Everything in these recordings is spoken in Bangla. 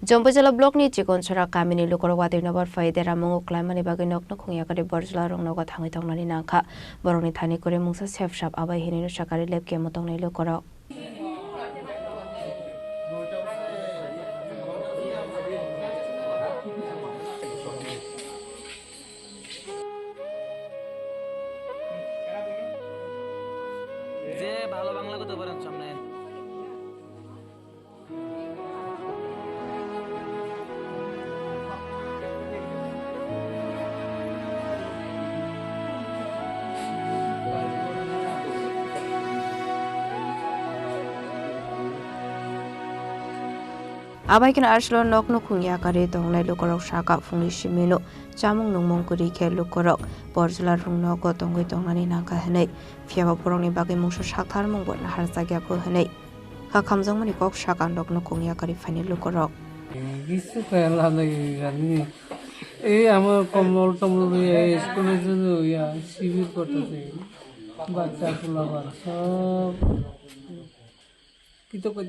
Jampuijala block ni Chikanchhara kamini Lukurok Watwi Nobar Phaiwi Deramungo Kwlaimani bagwi Noknukhung Yakarwi Barjala Rwngnogo Thangwi Tongnani Nangkha Bohrokni Thani kore Mungsa Sebsab Abohai hinui Sakari lepke motongnai Lukurok যে ভালো বাংলা কথা বলেন সামনে Abaikin Arshlo Noknukhung Yakarwi Tongnai Lukurok Sakha Phungni Simino Chamung Nungmung Kuri Khe Lukurok Barjala Rwngnogo Tongwi Tongnani Nangkha hinui Phiaba Bohrokni bagwi Mungsa Sakharmung bo Naharjakyaku hinui Hakhamjangmani Kok Sakha Noknukhung Yakarwi Phani Lukurok কিছু খেলা লাগে জানি এই আমার কমল টমল স্কুলের জন্য শিবির করতেছে বাচ্চা পোলাপান সব কি তো কই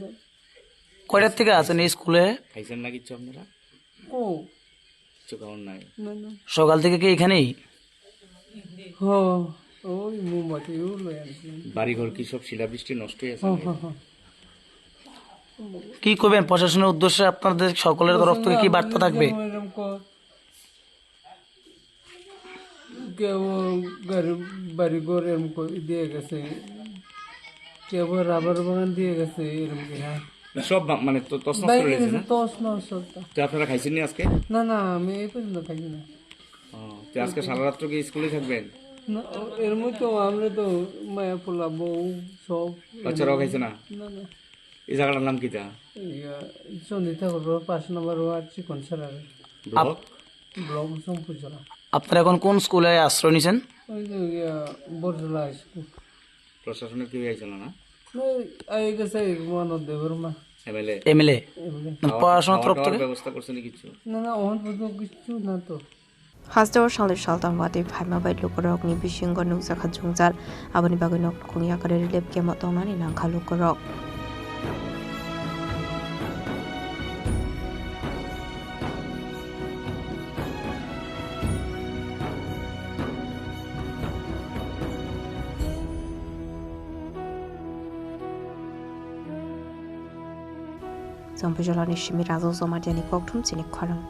কয়টার থেকে আছেন এই স্কুলে খাইছেন না কিছু আপনারা ও কিছু খাওয়ার নাই না না সকাল থেকে কি এখানেই হ ওই মোমবাতি লই আনছি বাড়িঘর কি সব শিলাবৃষ্টি নষ্ট হয়ে গেছে কি করবেন প্রশাসনের উদ্দেশ্যে আপনাদের সকলের তরফ থেকে কি বার্তা থাকবে কেউ বাড়িঘর এরকম দিয়ে গেছে কেউ রাবার বাগান দিয়ে গেছে এরকম সব মানে তো তছনছ করে গেছে না তো আপনারা খাইছেন নি আজকে না না আমি এই পর্যন্ত খাইছি না তো আজকে সারা রাত কি স্কুলে থাকবেন না এর মধ্যে আমরা তো মায়া পোলা বউ সব বাচ্চারাও খাইছে না না না এই জায়গাটার নাম কিটা সন্ধিতা করবো 5 নম্বর ওয়ার্ড চিকনছড়া ব্লক জম্পুইজলা আপনারা এখন কোন স্কুলে আশ্রয় নিছেন ওই যে বরজলা স্কুল প্রশাসনের কি হয়েছিল না এই গেছে মনোদেবর মা এমএলএ পড়াশোনার তরফ থেকে ব্যবস্থা করছেন কিছু না না অহন পর্যন্ত কিছু না তো Hasdor Shalif Shaltan Watwi Phaiwi bai Lukurokni bisingo nukjakha jungjal aboni bagwi Noknukhung Yakarwi lepke motongnani Nangkha Lukurok Jampuijala ni Shimi Razo Zomadiani Koktum Chini Khorang